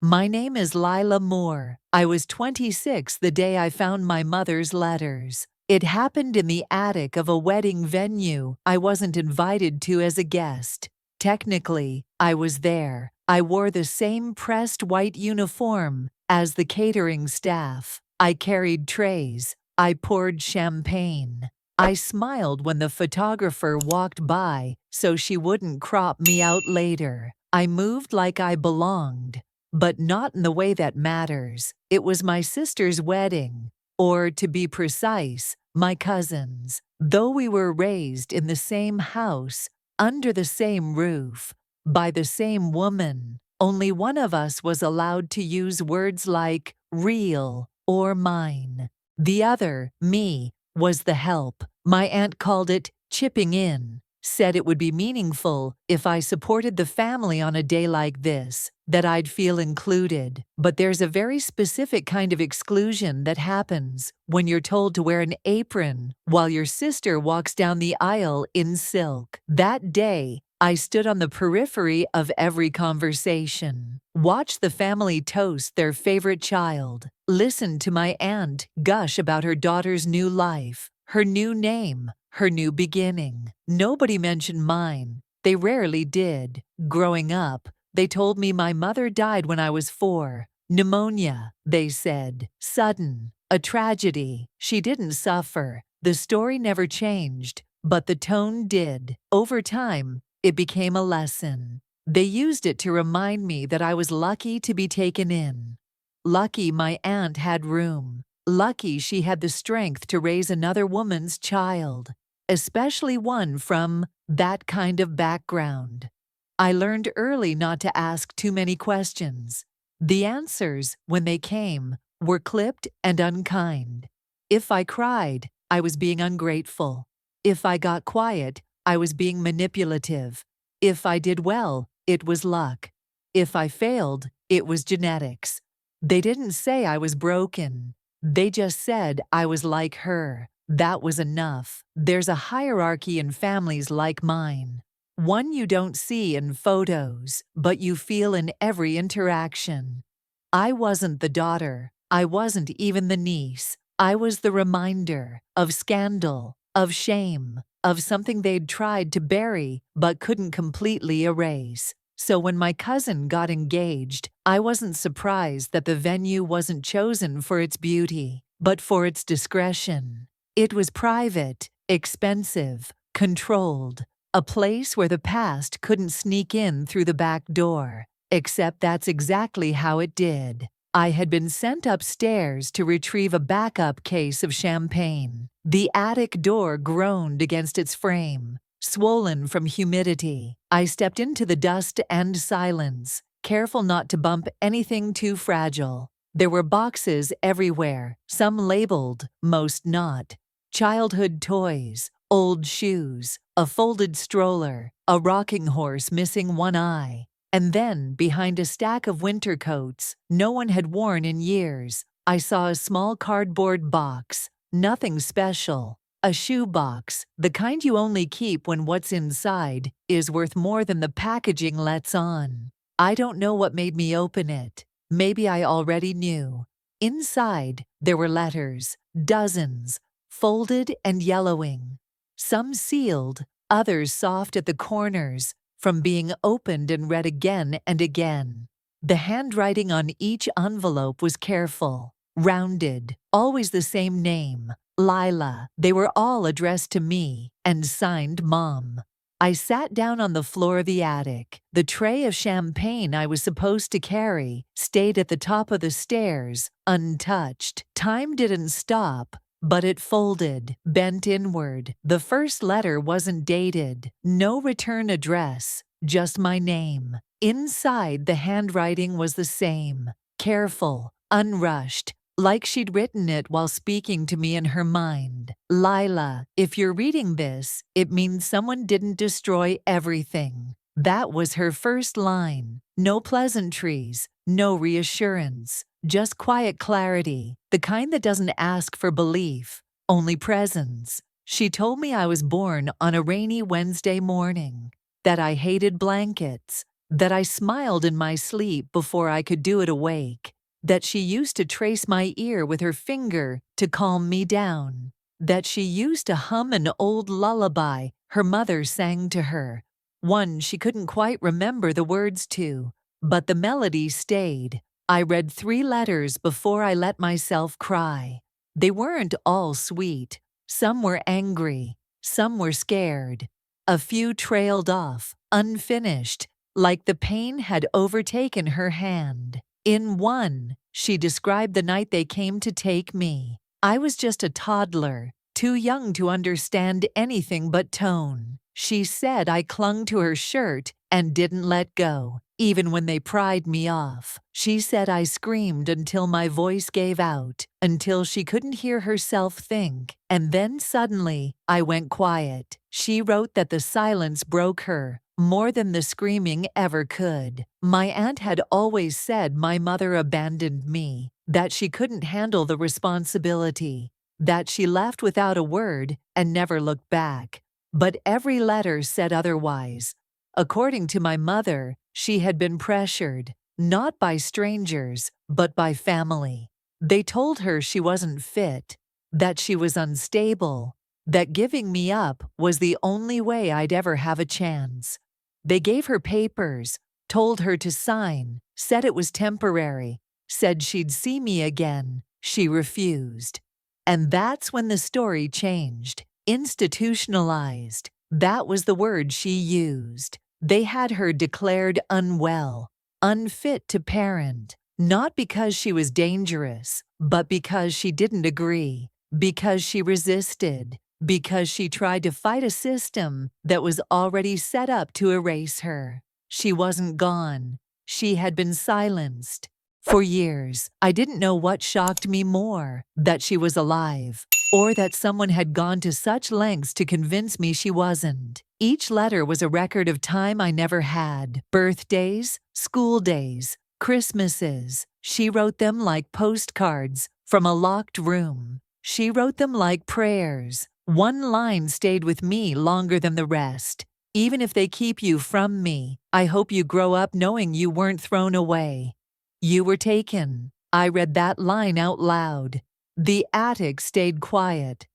My name is Lila Moore. I was 26 the day I found my mother's letters. It happened in the attic of a wedding venue I wasn't invited to as a guest. Technically, I was there. I wore the same pressed white uniform as the catering staff. I carried trays. I poured champagne. I smiled when the photographer walked by so she wouldn't crop me out later. I moved like I belonged. But not in the way that matters. It was my sister's wedding, or to be precise, my cousin's. Though we were raised in the same house, under the same roof, by the same woman, only one of us was allowed to use words like real or mine. The other, me, was the help. My aunt called it chipping in, said it would be meaningful if I supported the family on a day like this, that I'd feel included. But there's a very specific kind of exclusion that happens when you're told to wear an apron while your sister walks down the aisle in silk. That day, I stood on the periphery of every conversation, watched the family toast their favorite child, listened to my aunt gush about her daughter's new life, her new name, her new beginning. Nobody mentioned mine. They rarely did. Growing up, they told me my mother died when I was 4. Pneumonia, they said. Sudden. A tragedy. She didn't suffer. The story never changed, but the tone did. Over time, it became a lesson. They used it to remind me that I was lucky to be taken in. Lucky my aunt had room. Lucky she had the strength to raise another woman's child, especially one from that kind of background. I learned early not to ask too many questions. The answers, when they came, were clipped and unkind. If I cried, I was being ungrateful. If I got quiet, I was being manipulative. If I did well, it was luck. If I failed, it was genetics. They didn't say I was broken. They just said I was like her. That was enough. There's a hierarchy in families like mine. One you don't see in photos, but you feel in every interaction. I wasn't the daughter. I wasn't even the niece. I was the reminder of scandal, of shame, of something they'd tried to bury but couldn't completely erase. So when my cousin got engaged, I wasn't surprised that the venue wasn't chosen for its beauty, but for its discretion. It was private, expensive, controlled, a place where the past couldn't sneak in through the back door. Except that's exactly how it did. I had been sent upstairs to retrieve a backup case of champagne. The attic door groaned against its frame, swollen from humidity. I stepped into the dust and silence, careful not to bump anything too fragile. There were boxes everywhere, some labeled, most not. Childhood toys, old shoes, a folded stroller, a rocking horse missing one eye. And then, behind a stack of winter coats no one had worn in years, I saw a small cardboard box. Nothing special. A shoe box, the kind you only keep when what's inside is worth more than the packaging lets on. I don't know what made me open it. Maybe I already knew. Inside, there were letters, dozens, folded and yellowing. Some sealed, others soft at the corners, from being opened and read again and again. The handwriting on each envelope was careful, rounded, always the same name. Lila. They were all addressed to me and signed Mom. I sat down on the floor of the attic. The tray of champagne I was supposed to carry stayed at the top of the stairs, untouched. Time didn't stop, but it folded, bent inward. The first letter wasn't dated. No return address, just my name. Inside, the handwriting was the same. Careful, unrushed, like she'd written it while speaking to me in her mind. Lila, if you're reading this, it means someone didn't destroy everything. That was her first line. No pleasantries, no reassurance, just quiet clarity, the kind that doesn't ask for belief, only presence. She told me I was born on a rainy Wednesday morning, that I hated blankets, that I smiled in my sleep before I could do it awake, that she used to trace my ear with her finger to calm me down, that she used to hum an old lullaby her mother sang to her, one she couldn't quite remember the words to, but the melody stayed. I read 3 letters before I let myself cry. They weren't all sweet. Some were angry, some were scared. A few trailed off, unfinished, like the pain had overtaken her hand. In one, she described the night they came to take me. I was just a toddler, too young to understand anything but tone. She said I clung to her shirt and didn't let go, even when they pried me off. She said I screamed until my voice gave out, until she couldn't hear herself think, and then suddenly, I went quiet. She wrote that the silence broke her more than the screaming ever could. My aunt had always said my mother abandoned me, that she couldn't handle the responsibility, that she left without a word and never looked back. But every letter said otherwise. According to my mother, she had been pressured, not by strangers, but by family. They told her she wasn't fit, that she was unstable, that giving me up was the only way I'd ever have a chance. They gave her papers, told her to sign, said it was temporary, said she'd see me again. She refused. And that's when the story changed. Institutionalized. That was the word she used. They had her declared unwell, unfit to parent, not because she was dangerous, but because she didn't agree, because she resisted, because she tried to fight a system that was already set up to erase her. She wasn't gone. She had been silenced. For years, I didn't know what shocked me more, that she was alive, or that someone had gone to such lengths to convince me she wasn't. Each letter was a record of time I never had. Birthdays, school days, Christmases. She wrote them like postcards from a locked room. She wrote them like prayers. One line stayed with me longer than the rest. Even if they keep you from me, I hope you grow up knowing you weren't thrown away. You were taken. I read that line out loud. The attic stayed quiet.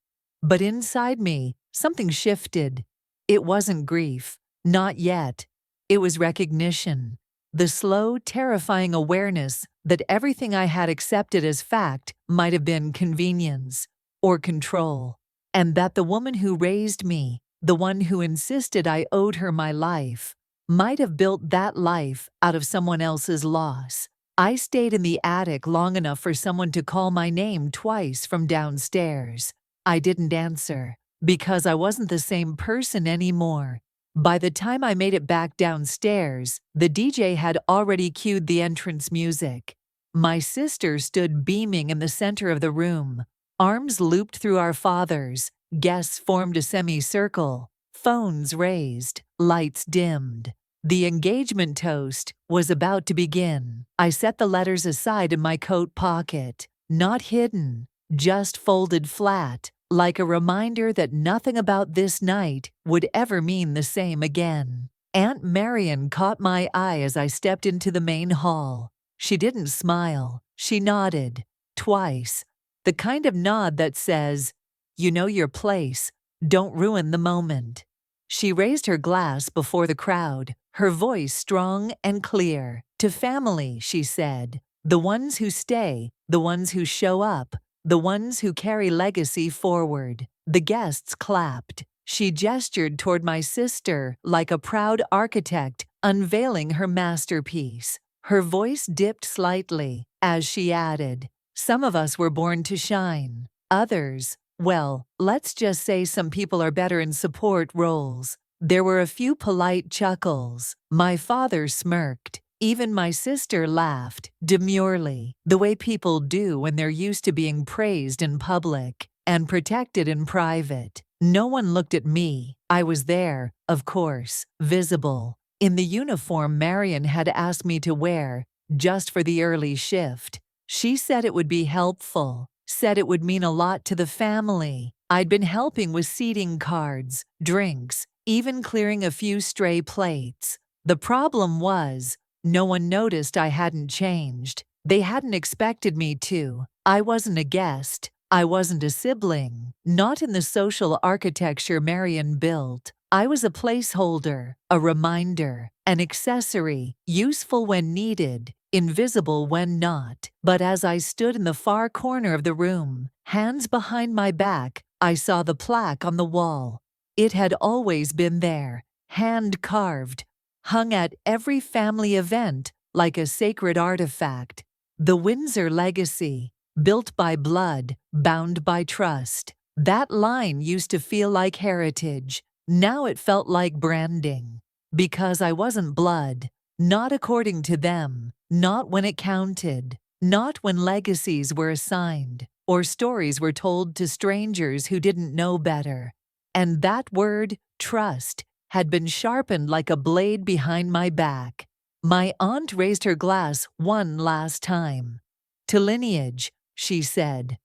But inside me, something shifted. It wasn't grief. Not yet. It was recognition. The slow, terrifying awareness that everything I had accepted as fact might have been convenience or control. And that the woman who raised me, the one who insisted I owed her my life, might have built that life out of someone else's loss. I stayed in the attic long enough for someone to call my name twice from downstairs. I didn't answer, because I wasn't the same person anymore. By the time I made it back downstairs, the DJ had already cued the entrance music. My sister stood beaming in the center of the room, arms looped through our fathers. Guests formed a semicircle, phones raised, lights dimmed. The engagement toast was about to begin. I set the letters aside in my coat pocket, not hidden, just folded flat, like a reminder that nothing about this night would ever mean the same again. Aunt Marion caught my eye as I stepped into the main hall. She didn't smile. She nodded. Twice. The kind of nod that says, "You know your place. Don't ruin the moment." She raised her glass before the crowd, her voice strong and clear. "To family," she said. "The ones who stay, the ones who show up, the ones who carry legacy forward." The guests clapped. She gestured toward my sister like a proud architect unveiling her masterpiece. Her voice dipped slightly as she added, "Some of us were born to shine. Others, well, let's just say some people are better in support roles." There were a few polite chuckles. My father smirked. Even my sister laughed, demurely, the way people do when they're used to being praised in public and protected in private. No one looked at me. I was there, of course, visible, in the uniform Marion had asked me to wear, just for the early shift. She said it would be helpful, said it would mean a lot to the family. I'd been helping with seating cards, drinks, even clearing a few stray plates. The problem was, no one noticed I hadn't changed. They hadn't expected me to. I wasn't a guest. I wasn't a sibling. Not in the social architecture Marion built. I was a placeholder, a reminder, an accessory, useful when needed, invisible when not. But as I stood in the far corner of the room, hands behind my back, I saw the plaque on the wall. It had always been there, hand-carved, hung at every family event like a sacred artifact. The Windsor legacy, built by blood, bound by trust. That line used to feel like heritage. Now it felt like branding. Because I wasn't blood. Not according to them. Not when it counted. Not when legacies were assigned, or stories were told to strangers who didn't know better. And that word, trust, had been sharpened like a blade behind my back. My aunt raised her glass one last time. To lineage, she said,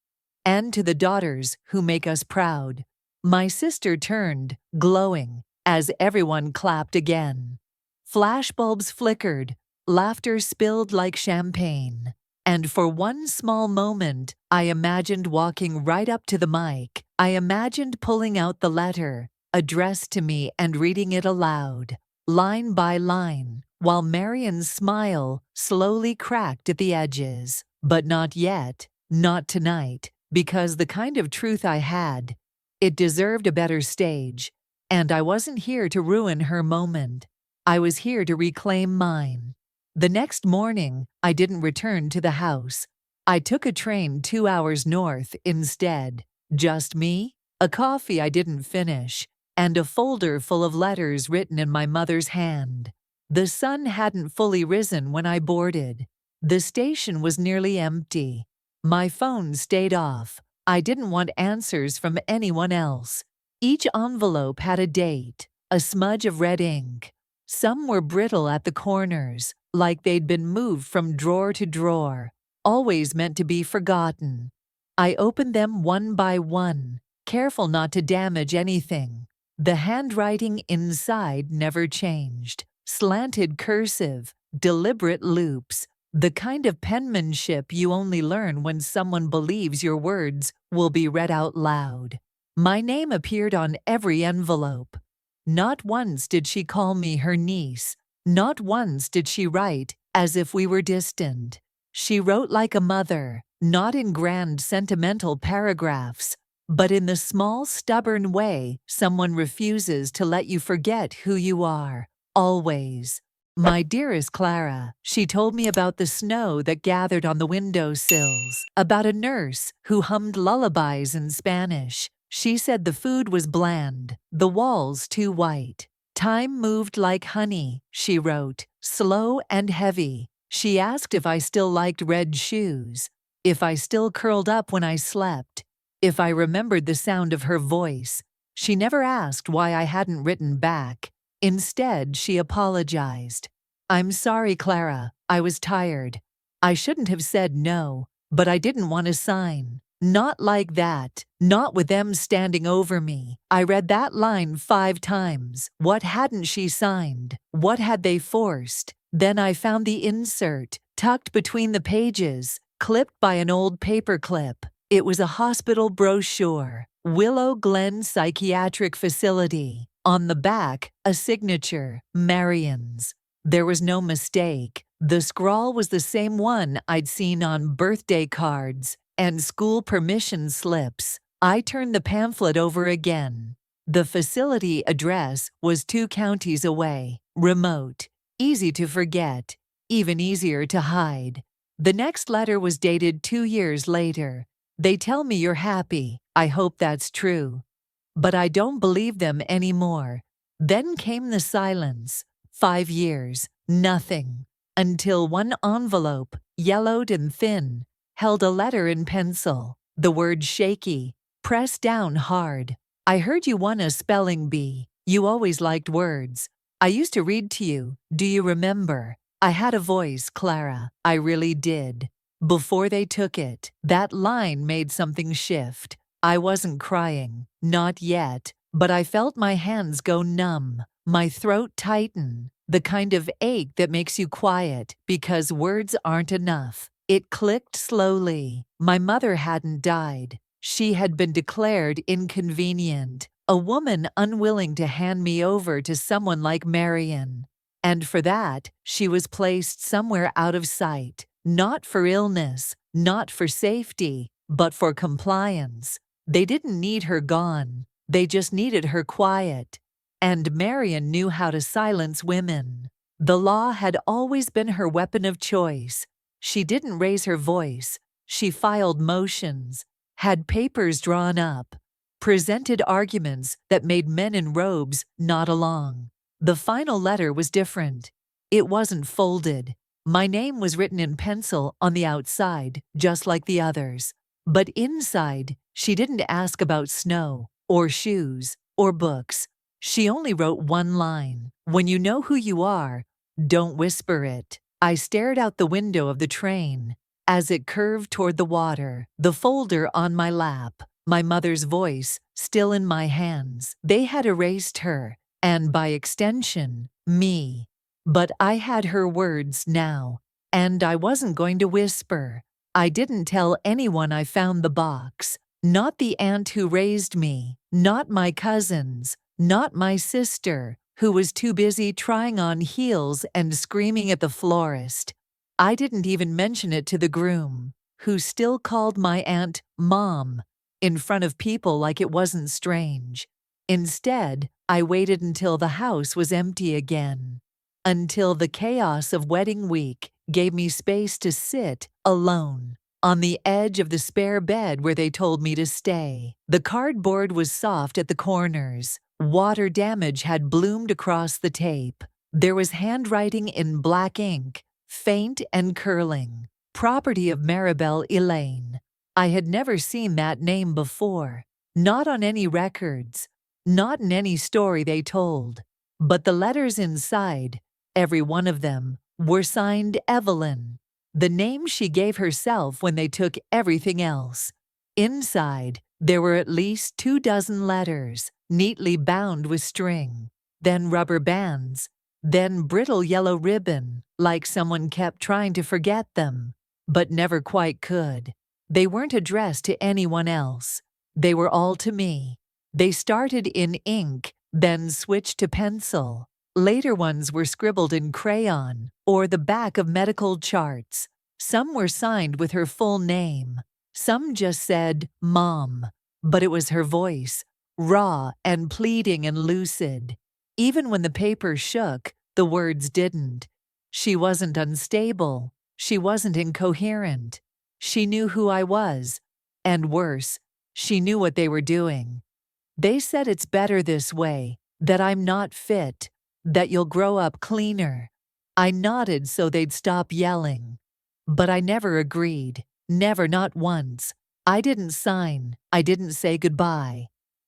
and to the daughters who make us proud. My sister turned, glowing, as everyone clapped again. Flashbulbs flickered, laughter spilled like champagne. And for one small moment, I imagined walking right up to the mic. I imagined pulling out the letter, addressed to me, and reading it aloud, line by line, while Marion's smile slowly cracked at the edges. But not yet, not tonight, because the kind of truth I had, it deserved a better stage, and I wasn't here to ruin her moment. I was here to reclaim mine. The next morning, I didn't return to the house. I took a train 2 hours north instead. Just me, a coffee I didn't finish, and a folder full of letters written in my mother's hand. The sun hadn't fully risen when I boarded. The station was nearly empty. My phone stayed off. I didn't want answers from anyone else. Each envelope had a date, a smudge of red ink. Some were brittle at the corners, like they'd been moved from drawer to drawer, always meant to be forgotten. I opened them one by one, careful not to damage anything. The handwriting inside never changed. Slanted cursive, deliberate loops, the kind of penmanship you only learn when someone believes your words will be read out loud. My name appeared on every envelope. Not once did she call me her niece. Not once did she write as if we were distant. She wrote like a mother, not in grand sentimental paragraphs, but in the small, stubborn way someone refuses to let you forget who you are, always. My dearest Clara, she told me about the snow that gathered on the windowsills, about a nurse who hummed lullabies in Spanish. She said the food was bland, the walls too white. Time moved like honey, she wrote, slow and heavy. She asked if I still liked red shoes, if I still curled up when I slept, if I remembered the sound of her voice. She never asked why I hadn't written back. Instead, she apologized. I'm sorry, Clara. I was tired. I shouldn't have said no, but I didn't want to sign. Not like that. Not with them standing over me. I read that line 5 times. What hadn't she signed? What had they forced? Then I found the insert, tucked between the pages, clipped by an old paperclip. It was a hospital brochure. Willow Glen Psychiatric Facility. On the back, a signature, Marion's. There was no mistake. The scrawl was the same one I'd seen on birthday cards and school permission slips. I turned the pamphlet over again. The facility address was 2 counties away, remote, easy to forget, even easier to hide. The next letter was dated 2 years later. They tell me you're happy. I hope that's true. But I don't believe them anymore. Then came the silence. 5 years, nothing. Until one envelope, yellowed and thin, held a letter in pencil, the word shaky, pressed down hard. I heard you won a spelling bee. You always liked words. I used to read to you. Do you remember? I had a voice, Clara. I really did. Before they took it, that line made something shift. I wasn't crying, not yet, but I felt my hands go numb, my throat tighten. The kind of ache that makes you quiet because words aren't enough. It clicked slowly. My mother hadn't died. She had been declared inconvenient, a woman unwilling to hand me over to someone like Marion. And for that, she was placed somewhere out of sight, not for illness, not for safety, but for compliance. They didn't need her gone. They just needed her quiet. And Marion knew how to silence women. The law had always been her weapon of choice. She didn't raise her voice. She filed motions, had papers drawn up, presented arguments that made men in robes nod along. The final letter was different. It wasn't folded. My name was written in pencil on the outside, just like the others. But inside, she didn't ask about snow, or shoes, or books. She only wrote one line: "When you know who you are, don't whisper it." I stared out the window of the train as it curved toward the water, the folder on my lap, my mother's voice still in my hands. They had erased her, and by extension, me. But I had her words now, and I wasn't going to whisper. I didn't tell anyone I found the box. Not the aunt who raised me, not my cousins, not my sister, who was too busy trying on heels and screaming at the florist. I didn't even mention it to the groom, who still called my aunt Mom in front of people like it wasn't strange. Instead, I waited until the house was empty again, until the chaos of wedding week gave me space to sit alone on the edge of the spare bed where they told me to stay. The cardboard was soft at the corners. Water damage had bloomed across the tape. There was handwriting in black ink, faint and curling. Property of Maribel Elaine. I had never seen that name before. Not on any records. Not in any story they told. But the letters inside, every one of them, were signed Evelyn, the name she gave herself when they took everything else. Inside, there were at least 24 letters, neatly bound with string, then rubber bands, then brittle yellow ribbon, like someone kept trying to forget them, but never quite could. They weren't addressed to anyone else. They were all to me. They started in ink, then switched to pencil. Later ones were scribbled in crayon or the back of medical charts. Some were signed with her full name. Some just said Mom, but it was her voice, raw and pleading and lucid. Even when the paper shook, the words didn't. She wasn't unstable. She wasn't incoherent. She knew who I was. And worse, she knew what they were doing. They said it's better this way, that I'm not fit, that you'll grow up cleaner. I nodded so they'd stop yelling. But I never agreed. Never, not once. I didn't sign. I didn't say goodbye.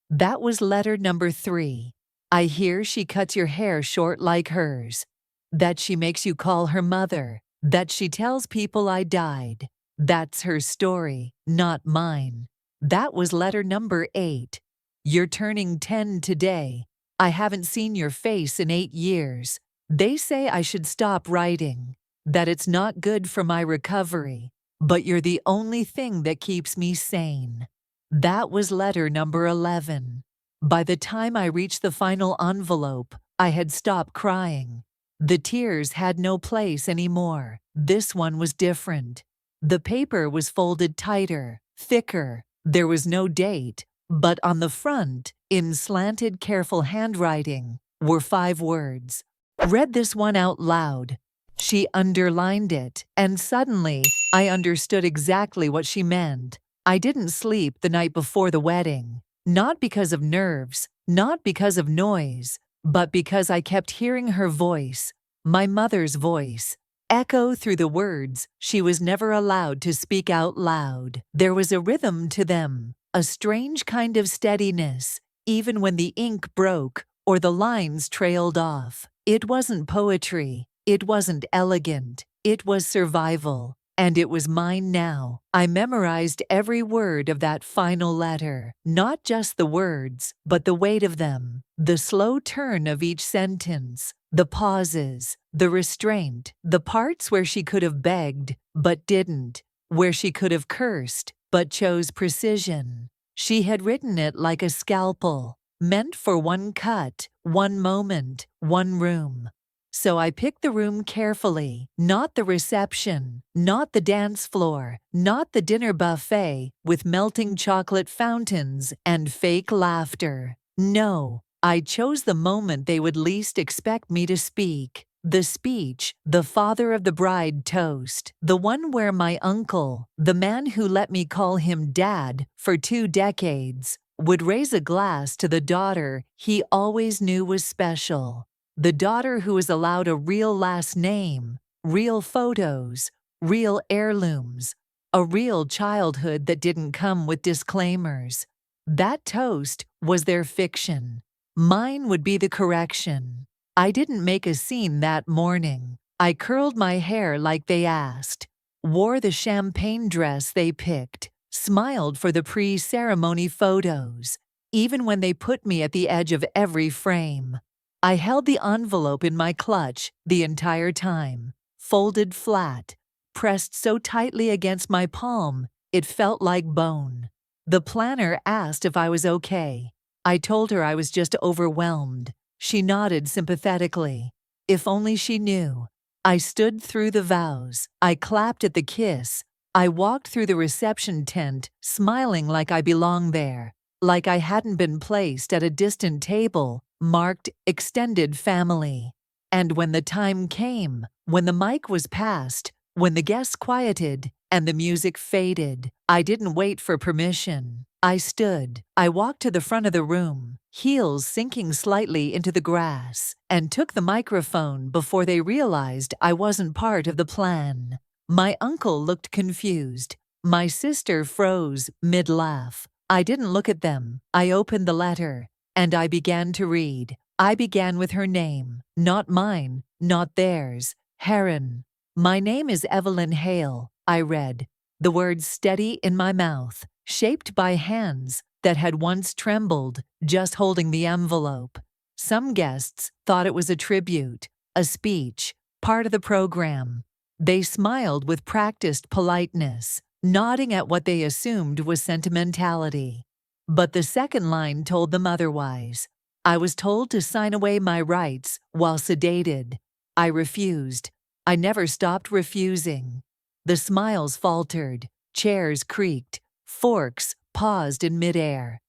That was letter number 3. I hear she cuts your hair short like hers. That she makes you call her mother. That she tells people I died. That's her story, not mine. That was letter number 8. You're turning 10 today. I haven't seen your face in 8 years. They say I should stop writing, that it's not good for my recovery, but you're the only thing that keeps me sane. That was letter number 11. By the time I reached the final envelope, I had stopped crying. The tears had no place anymore. This one was different. The paper was folded tighter, thicker. There was no date, but on the front, in slanted, careful handwriting, were 5 words. Read this one out loud. She underlined it, and suddenly, I understood exactly what she meant. I didn't sleep the night before the wedding. Not because of nerves, not because of noise, but because I kept hearing her voice, my mother's voice, echo through the words she was never allowed to speak out loud. There was a rhythm to them, a strange kind of steadiness, even when the ink broke or the lines trailed off. It wasn't poetry. It wasn't elegant. It was survival. And it was mine now. I memorized every word of that final letter, not just the words, but the weight of them, the slow turn of each sentence, the pauses, the restraint, the parts where she could have begged, but didn't, where she could have cursed, but chose precision. She had written it like a scalpel, meant for one cut, one moment, one room. So I picked the room carefully, not the reception, not the dance floor, not the dinner buffet with melting chocolate fountains and fake laughter. No, I chose the moment they would least expect me to speak. The speech, the father of the bride toast, the one where my uncle, the man who let me call him Dad for 2 decades, would raise a glass to the daughter he always knew was special. The daughter who was allowed a real last name, real photos, real heirlooms, a real childhood that didn't come with disclaimers. That toast was their fiction. Mine would be the correction. I didn't make a scene that morning. I curled my hair like they asked, wore the champagne dress they picked, smiled for the pre-ceremony photos, even when they put me at the edge of every frame. I held the envelope in my clutch the entire time, folded flat, pressed so tightly against my palm it felt like bone. The planner asked if I was okay. I told her I was just overwhelmed. She nodded sympathetically. If only she knew. I stood through the vows. I clapped at the kiss. I walked through the reception tent, smiling like I belonged there, like I hadn't been placed at a distant table marked extended family. And when the time came, when the mic was passed, when the guests quieted and the music faded, I didn't wait for permission. I stood. I walked to the front of the room, heels sinking slightly into the grass, and took the microphone before they realized I wasn't part of the plan. My uncle looked confused. My sister froze mid-laugh. I didn't look at them. I opened the letter. And I began to read. I began with her name, not mine, not theirs, Heron. My name is Evelyn Hale, I read, the words steady in my mouth, shaped by hands that had once trembled just holding the envelope. Some guests thought it was a tribute, a speech, part of the program. They smiled with practiced politeness, nodding at what they assumed was sentimentality. But the second line told them otherwise. I was told to sign away my rights while sedated. I refused. I never stopped refusing. The smiles faltered, chairs creaked, forks paused in midair.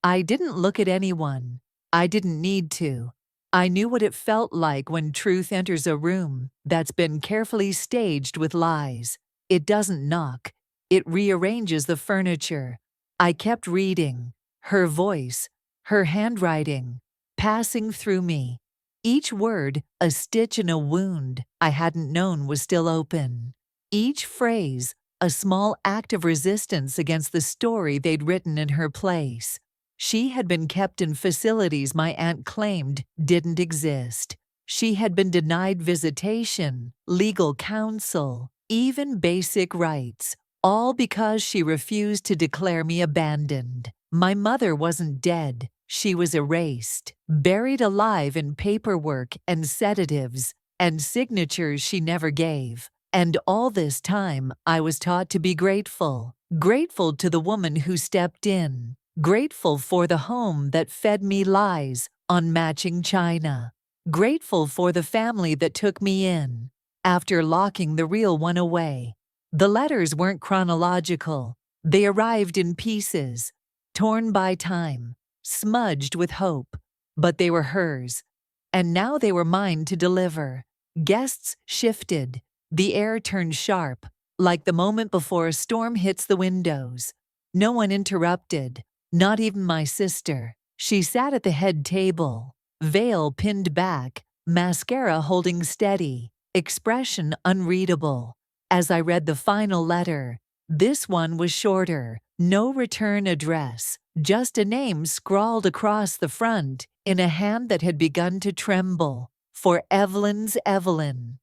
I didn't look at anyone. I didn't need to. I knew what it felt like when truth enters a room that's been carefully staged with lies. It doesn't knock. It rearranges the furniture. I kept reading, her voice, her handwriting, passing through me. Each word a stitch in a wound I hadn't known was still open. Each phrase a small act of resistance against the story they'd written in her place. She had been kept in facilities my aunt claimed didn't exist. She had been denied visitation, legal counsel, even basic rights. All because she refused to declare me abandoned. My mother wasn't dead. She was erased, buried alive in paperwork and sedatives and signatures she never gave. And all this time, I was taught to be grateful. Grateful to the woman who stepped in. Grateful for the home that fed me lies on matching china. Grateful for the family that took me in after locking the real one away. The letters weren't chronological. They arrived in pieces, torn by time, smudged with hope. But they were hers. And now they were mine to deliver. Guests shifted. The air turned sharp, like the moment before a storm hits the windows. No one interrupted, not even my sister. She sat at the head table, veil pinned back, mascara holding steady, expression unreadable. As I read the final letter, this one was shorter, no return address, just a name scrawled across the front in a hand that had begun to tremble. For Evelyn's Evelyn.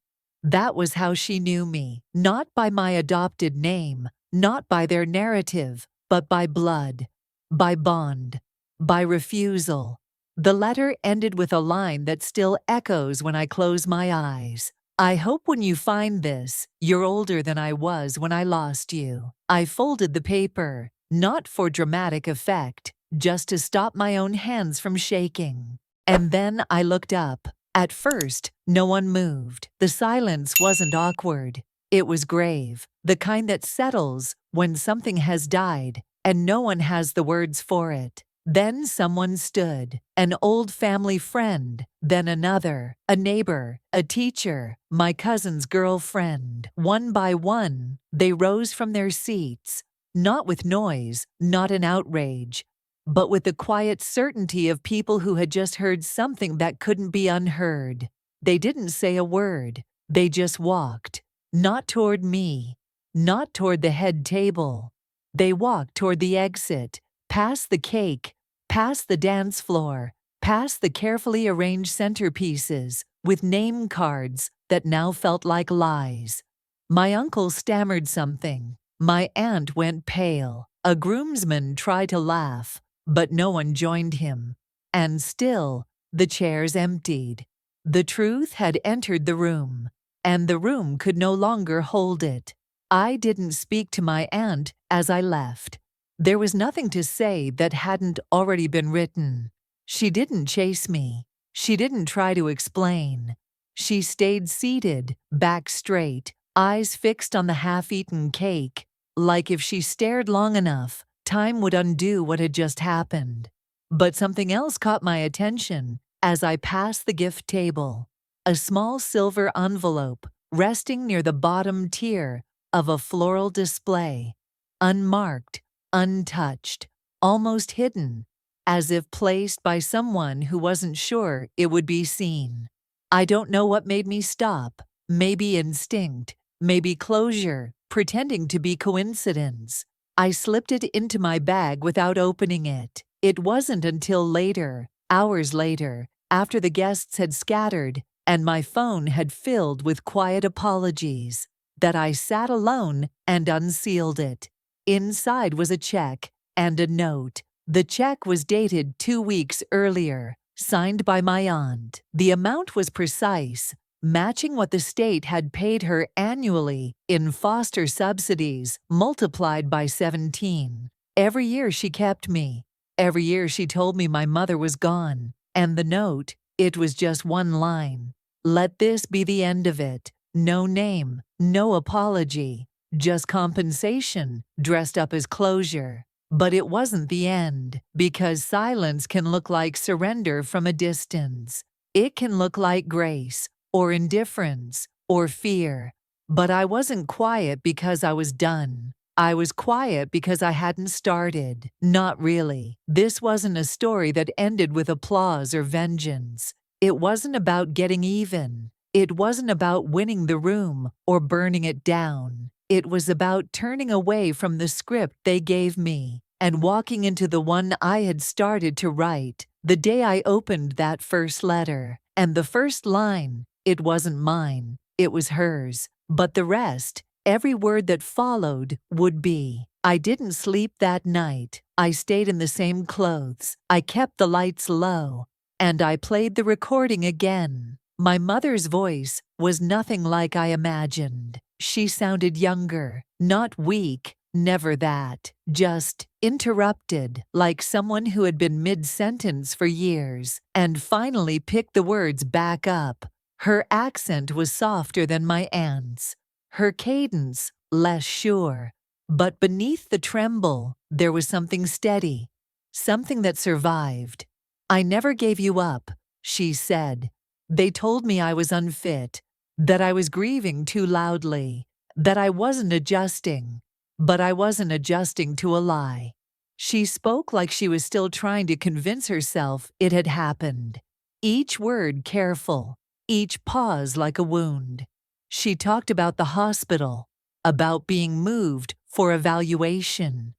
That was how she knew me, not by my adopted name, not by their narrative, but by blood, by bond, by refusal. The letter ended with a line that still echoes when I close my eyes. I hope when you find this, you're older than I was when I lost you. I folded the paper, not for dramatic effect, just to stop my own hands from shaking. And then I looked up. At first, no one moved. The silence wasn't awkward. It was grave, the kind that settles when something has died and no one has the words for it. Then someone stood, an old family friend, then another, a neighbor, a teacher, my cousin's girlfriend. One by one, they rose from their seats, not with noise, not in outrage, but with the quiet certainty of people who had just heard something that couldn't be unheard. They didn't say a word. They just walked. Not toward me. Not toward the head table. They walked toward the exit, past the cake, past the dance floor, past the carefully arranged centerpieces, with name cards that now felt like lies. My uncle stammered something. My aunt went pale. A groomsman tried to laugh, but no one joined him. And still, the chairs emptied. The truth had entered the room, and the room could no longer hold it. I didn't speak to my aunt as I left. There was nothing to say that hadn't already been written. She didn't chase me. She didn't try to explain. She stayed seated, back straight, eyes fixed on the half-eaten cake, like if she stared long enough, time would undo what had just happened. But something else caught my attention as I passed the gift table. A small silver envelope resting near the bottom tier of a floral display. Unmarked, untouched, almost hidden, as if placed by someone who wasn't sure it would be seen. I don't know what made me stop. Maybe instinct, maybe closure, pretending to be coincidence. I slipped it into my bag without opening it. It wasn't until later, hours later, after the guests had scattered and my phone had filled with quiet apologies, that I sat alone and unsealed it. Inside was a check and a note. The check was dated 2 weeks earlier, signed by my aunt. The amount was precise, matching what the state had paid her annually in foster subsidies multiplied by 17. Every year she kept me. Every year she told me my mother was gone. And the note, it was just one line. Let this be the end of it. No name, no apology, just compensation dressed up as closure. But it wasn't the end, because silence can look like surrender from a distance. It can look like grace, or indifference, or fear. But I wasn't quiet because I was done. I was quiet because I hadn't started. Not really. This wasn't a story that ended with applause or vengeance. It wasn't about getting even. It wasn't about winning the room or burning it down. It was about turning away from the script they gave me and walking into the one I had started to write the day I opened that first letter. And the first line, it wasn't mine, it was hers. But the rest, every word that followed, would be. I didn't sleep that night. I stayed in the same clothes. I kept the lights low. And I played the recording again. My mother's voice was nothing like I imagined. She sounded younger, not weak, never that. Just interrupted, like someone who had been mid-sentence for years and finally picked the words back up. Her accent was softer than my aunt's. Her cadence less sure. But beneath the tremble, there was something steady, something that survived. I never gave you up, she said. They told me I was unfit, that I was grieving too loudly, that I wasn't adjusting. But I wasn't adjusting to a lie. She spoke like she was still trying to convince herself it had happened. Each word careful, each pause like a wound. She talked about the hospital, about being moved for evaluation,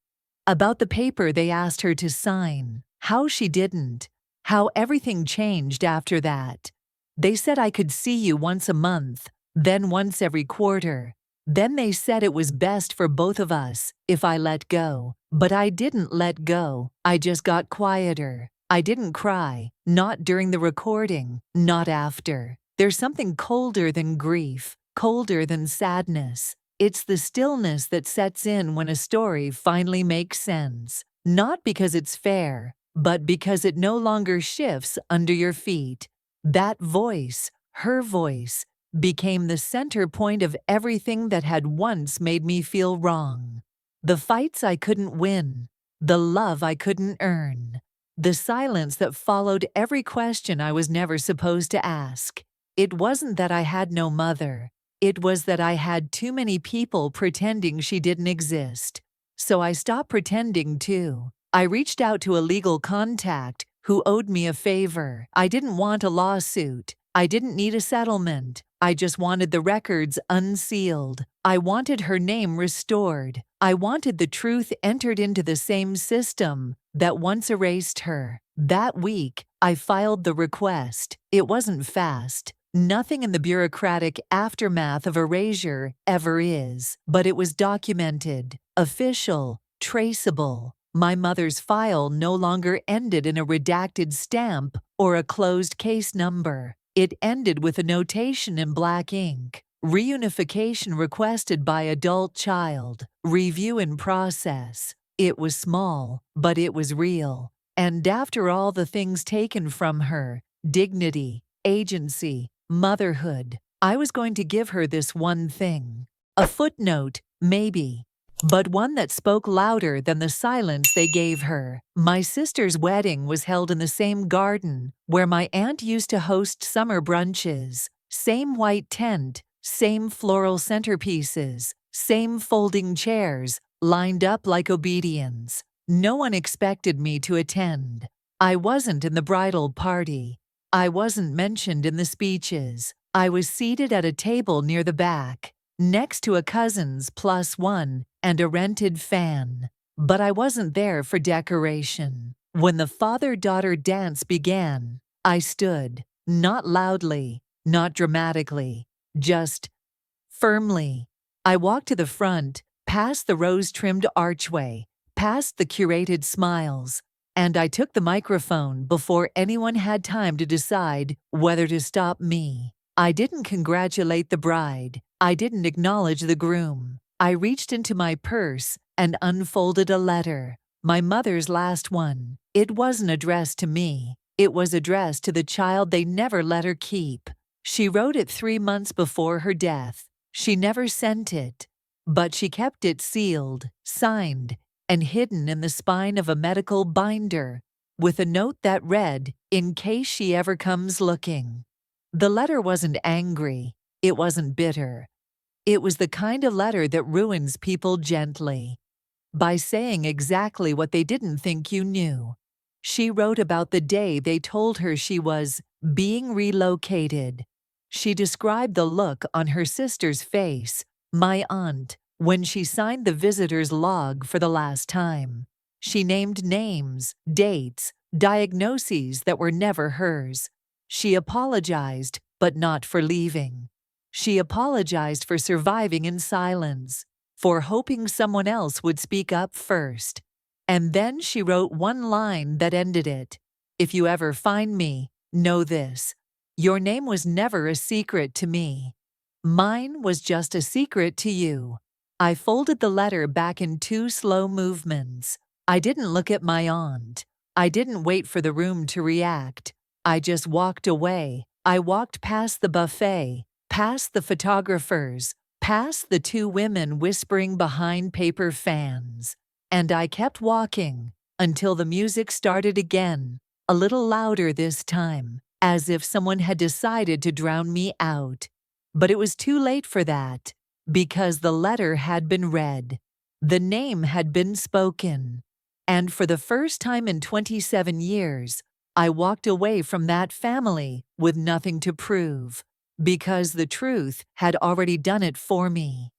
about the paper they asked her to sign, how she didn't, how everything changed after that. They said I could see you once a month, then once every quarter. Then they said it was best for both of us if I let go. But I didn't let go. I just got quieter. I didn't cry, not during the recording, not after. There's something colder than grief, colder than sadness. It's the stillness that sets in when a story finally makes sense. Not because it's fair, but because it no longer shifts under your feet. That voice, her voice, became the center point of everything that had once made me feel wrong. The fights I couldn't win, the love I couldn't earn, the silence that followed every question I was never supposed to ask. It wasn't that I had no mother. It was that I had too many people pretending she didn't exist. So I stopped pretending too. I reached out to a legal contact who owed me a favor. I didn't want a lawsuit. I didn't need a settlement. I just wanted the records unsealed. I wanted her name restored. I wanted the truth entered into the same system that once erased her. That week, I filed the request. It wasn't fast. Nothing in the bureaucratic aftermath of erasure ever is. But it was documented, official, traceable. My mother's file no longer ended in a redacted stamp or a closed case number. It ended with a notation in black ink. Reunification requested by adult child. Review in process. It was small, but it was real. And after all the things taken from her, dignity, agency, motherhood, I was going to give her this one thing. A footnote, maybe, but one that spoke louder than the silence they gave her. My sister's wedding was held in the same garden where my aunt used to host summer brunches. Same white tent, same floral centerpieces, same folding chairs, lined up like obedience. No one expected me to attend. I wasn't in the bridal party. I wasn't mentioned in the speeches. I was seated at a table near the back, next to a cousin's +1 and a rented fan. But I wasn't there for decoration. When the father-daughter dance began, I stood, not loudly, not dramatically, just firmly. I walked to the front, past the rose-trimmed archway, past the curated smiles, and I took the microphone before anyone had time to decide whether to stop me. I didn't congratulate the bride. I didn't acknowledge the groom. I reached into my purse and unfolded a letter, my mother's last one. It wasn't addressed to me. It was addressed to the child they never let her keep. She wrote it 3 months before her death. She never sent it, but she kept it sealed, signed, and hidden in the spine of a medical binder, with a note that read, "In case she ever comes looking." The letter wasn't angry. It wasn't bitter. It was the kind of letter that ruins people gently, by saying exactly what they didn't think you knew. She wrote about the day they told her she was being relocated. She described the look on her sister's face, my aunt, when she signed the visitor's log for the last time. She named names, dates, diagnoses that were never hers. She apologized, but not for leaving. She apologized for surviving in silence, for hoping someone else would speak up first. And then she wrote one line that ended it. "If you ever find me, know this. Your name was never a secret to me. Mine was just a secret to you." I folded the letter back in 2 slow movements. I didn't look at my aunt. I didn't wait for the room to react. I just walked away. I walked past the buffet, past the photographers, past the 2 women whispering behind paper fans. And I kept walking until the music started again, a little louder this time, as if someone had decided to drown me out. But it was too late for that, because the letter had been read. The name had been spoken. And for the first time in 27 years, I walked away from that family with nothing to prove, because the truth had already done it for me.